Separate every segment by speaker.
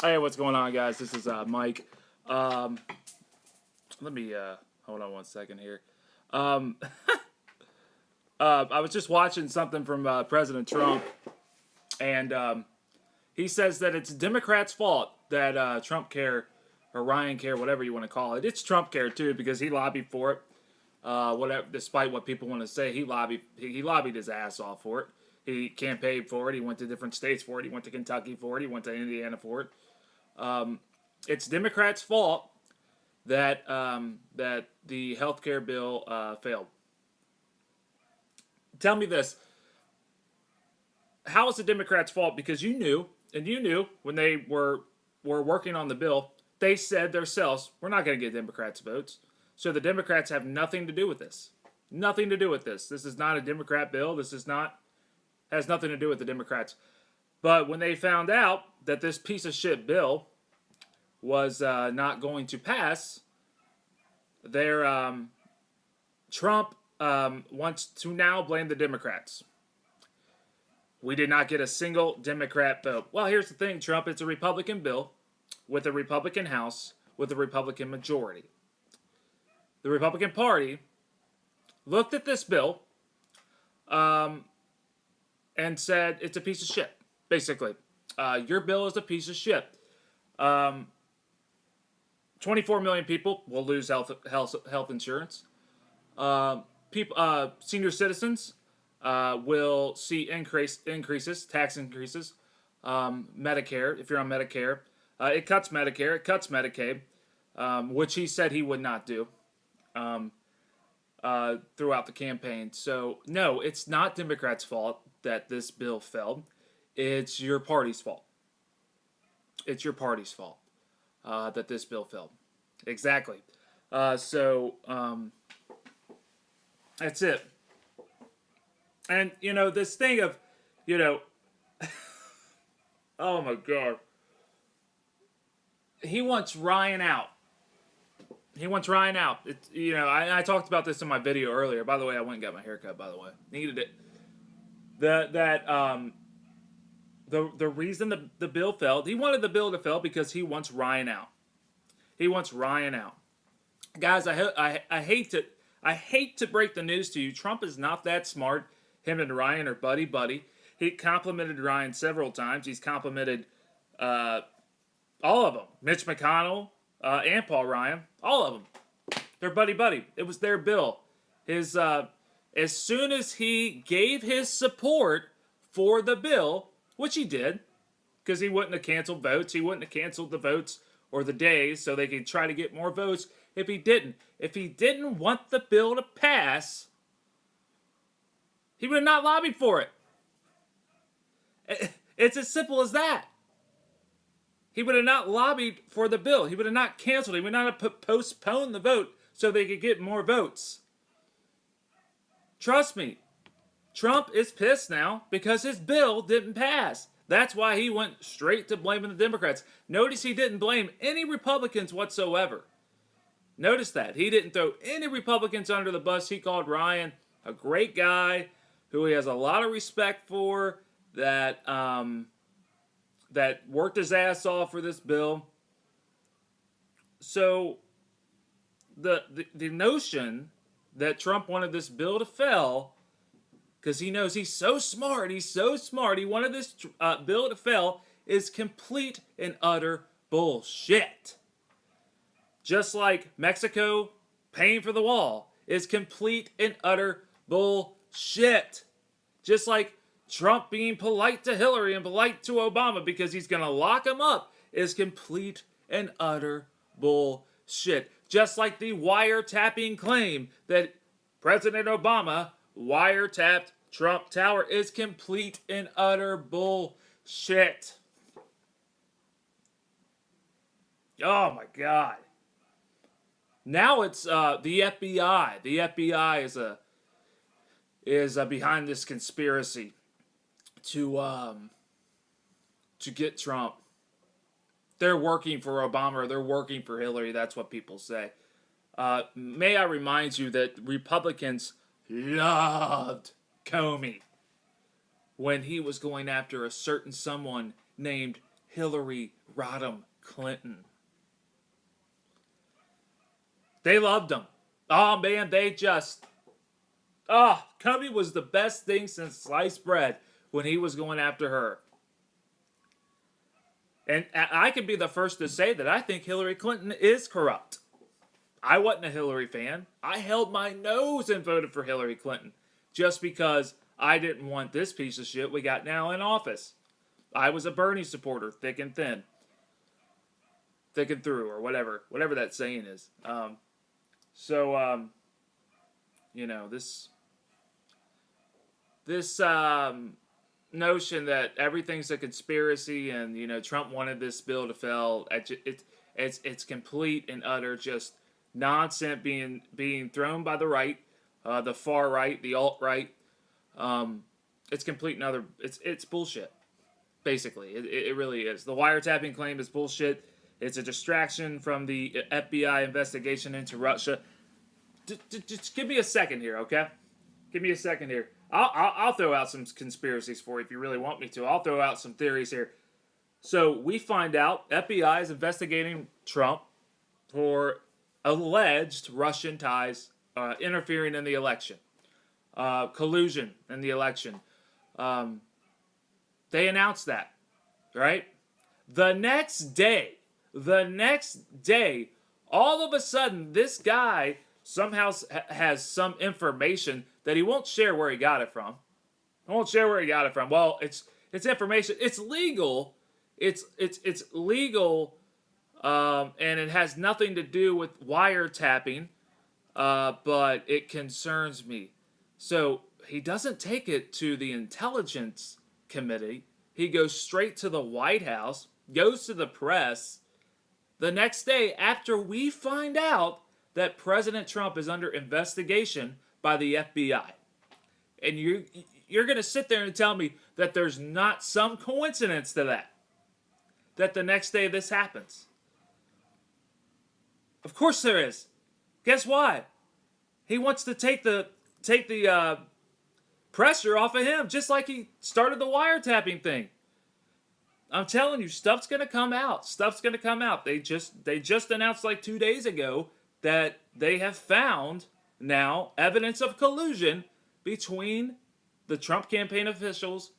Speaker 1: Hey, what's going on, guys? This is Mike. Um, let me hold on one second here. Um, I was just watching something from President Trump, and he says that it's Democrats' fault that Trump Care or Ryan Care, whatever you want to call it, it's Trump Care too because he lobbied for it. Whatever, despite what people want to say, he lobbied his ass off for it. He campaigned for it. He went to different states for it. He went to Kentucky for it. He went to Indiana for it. It's Democrats' fault that the health care bill failed. Tell me this: how is the Democrats' fault? Because you knew when they were working on the bill, they said themselves, "We're not going to get Democrats' votes." So the Democrats have nothing to do with this. Nothing to do with this. This is not a Democrat bill. This is not has nothing to do with the Democrats. But when they found out that this piece of shit bill was not going to pass, their Trump wants to now blame the Democrats. We did not get a single Democrat vote. Well, here's the thing, Trump. It's a Republican bill with a Republican House with a Republican majority. The Republican Party looked at this bill um, and said it's a piece of shit, basically. Your bill is a piece of shit. Um, 24 million people will lose health insurance. Senior citizens will see increases, tax increases. Medicare, if you're on Medicare, it cuts Medicare, it cuts Medicaid, which he said he would not do um, throughout the campaign. So no, it's not Democrats' fault that this bill failed. It's your party's fault. It's your party's fault that this bill failed. Exactly. So that's it. And this thing of, you know, oh my god, he wants Ryan out. He wants Ryan out. I talked about this in my video earlier. By the way, I went and got my haircut. By the way, needed it. The reason the bill failed, he wanted the bill to fail because he wants Ryan out. He wants Ryan out. Guys, I hate to break the news to you. Trump is not that smart. Him and Ryan are buddy buddy. He complimented Ryan several times. He's complimented uh, all of them. Mitch McConnell and Paul Ryan. All of them. They're buddy buddy. It was their bill. His as soon as he gave his support for the bill, which he did, because he wouldn't have canceled votes. He wouldn't have canceled the votes or the days so they could try to get more votes if he didn't. If he didn't want the bill to pass, he would have not lobbied for it. It's as simple as that. He would have not lobbied for the bill. He would have not canceled it. He would not have postponed the vote so they could get more votes. Trust me, Trump is pissed now because his bill didn't pass. That's why he went straight to blaming the Democrats. Notice he didn't blame any Republicans whatsoever. Notice that. He didn't throw any Republicans under the bus. He called Ryan a great guy who he has a lot of respect for, that worked his ass off for this bill. So the notion that Trump wanted this bill to fail because he knows he's so smart, he wanted this bill to fail, is complete and utter bullshit. Just like Mexico paying for the wall is complete and utter bullshit. Just like Trump being polite to Hillary and polite to Obama because he's going to lock him up is complete and utter bullshit. Just like the wiretapping claim that President Obama wiretapped Trump Tower is complete and utter bullshit. Oh my God. Now it's the FBI. The FBI is behind this conspiracy to get Trump. They're working for Obama or they're working for Hillary. That's what people say. May I remind you that Republicans loved Comey when he was going after a certain someone named Hillary Rodham Clinton. They loved him. Oh man, Cubby was the best thing since sliced bread when he was going after her. And I can be the first to say that I think Hillary Clinton is corrupt. I wasn't a Hillary fan. I held my nose and voted for Hillary Clinton just because I didn't want this piece of shit we got now in office. I was a Bernie supporter, thick and thin. Thick and through, or whatever that saying is. This notion that everything's a conspiracy and Trump wanted this bill to fail, it's complete and utter just nonsense being thrown by the right, the far right, the alt right. It's complete and utter. It's bullshit. Basically, it really is. The wiretapping claim is bullshit. It's a distraction from the FBI investigation into Russia. Just give me a second here, okay? Give me a second here. I'll throw out some conspiracies for you if you really want me to. I'll throw out some theories here. So we find out FBI is investigating Trump for alleged Russian ties, interfering in the election, collusion in the election. They announced that, right? The next day, all of a sudden, this guy somehow has some information that he won't share where he got it from. Well, it's information. It's legal. It's legal, and it has nothing to do with wiretapping. But it concerns me. So he doesn't take it to the Intelligence Committee. He goes straight to the White House, goes to the press. The next day, after we find out that President Trump is under investigation by the FBI. And you're going to sit there and tell me that there's not some coincidence to that. That the next day this happens. Of course there is. Guess why? He wants to take the pressure off of him, just like he started the wiretapping thing. I'm telling you, stuff's gonna come out. They just announced like 2 days ago that they have found now evidence of collusion between the Trump campaign officials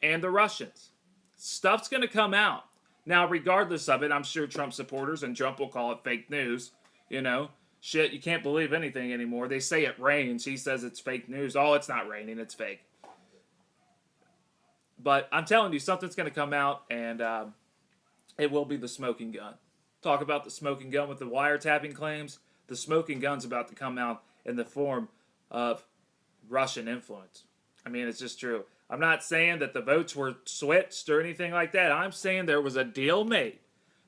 Speaker 1: and the Russians. Stuff's gonna come out. Now, regardless of it, I'm sure Trump supporters and Trump will call it fake news. Shit, you can't believe anything anymore. They say it rains. He says it's fake news. Oh, it's not raining. It's fake. But I'm telling you, something's going to come out, and it will be the smoking gun. Talk about the smoking gun with the wiretapping claims. The smoking gun's about to come out in the form of Russian influence. I mean, it's just true. I'm not saying that the votes were switched or anything like that. I'm saying there was a deal made.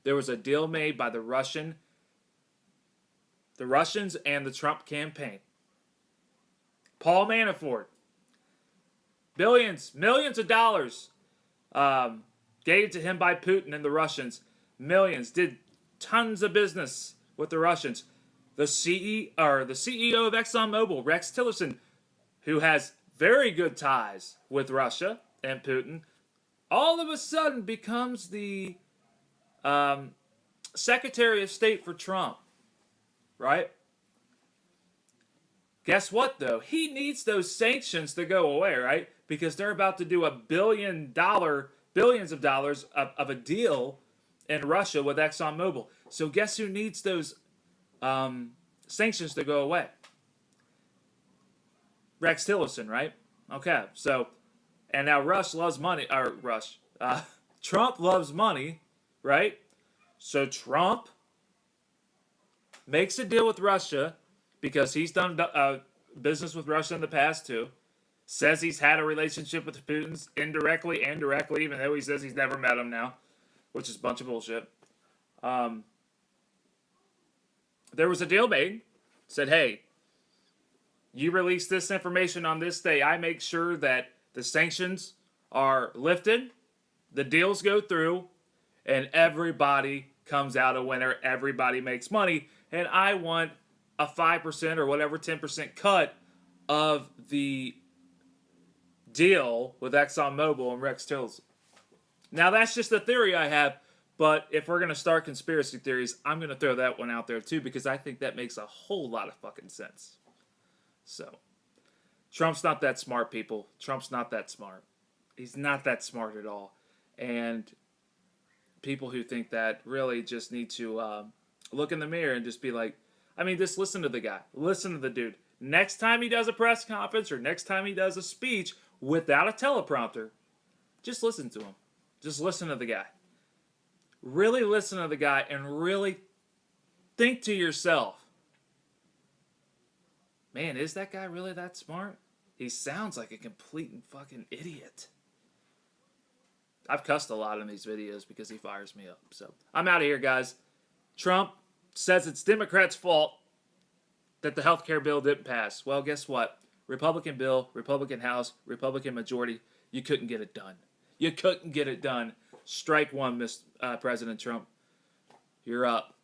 Speaker 1: There was a deal made by the Russians and the Trump campaign. Paul Manafort, millions of dollars gave to him by Putin and the Russians. Millions. Did tons of business with the Russians. The CEO of ExxonMobil, Rex Tillerson, who has very good ties with Russia and Putin, all of a sudden becomes the Secretary of State for Trump. Right? Guess what, though? He needs those sanctions to go away, right? Because they're about to do billions of dollars of a deal in Russia with ExxonMobil. So guess who needs those sanctions to go away? Rex Tillerson, right? Okay, so, and now Trump loves money, right? So Trump makes a deal with Russia because he's done business with Russia in the past too. Says he's had a relationship with Putin indirectly and directly, even though he says he's never met him now, which is a bunch of bullshit. There was a deal made. Said, hey, you release this information on this day. I make sure that the sanctions are lifted, the deals go through, and everybody comes out a winner. Everybody makes money. And I want a 5% or whatever 10% cut of the deal with ExxonMobil and Rex Tillerson. Now, that's just a theory I have, but if we're going to start conspiracy theories, I'm going to throw that one out there too, because I think that makes a whole lot of fucking sense. So, Trump's not that smart, people. Trump's not that smart. He's not that smart at all. And people who think that really just need to look in the mirror and just be like, I mean, just listen to the guy. Listen to the dude. Next time he does a press conference or next time he does a speech without a teleprompter, just listen to him. Just listen to the guy. Really listen to the guy and really think to yourself, man, is that guy really that smart? He sounds like a complete and fucking idiot. I've cussed a lot in these videos because he fires me up. So I'm out of here, guys. Trump says it's Democrats' fault that the health care bill didn't pass. Well, guess what? Republican bill, Republican House, Republican majority. You couldn't get it done. You couldn't get it done. Strike one, President Trump. You're up.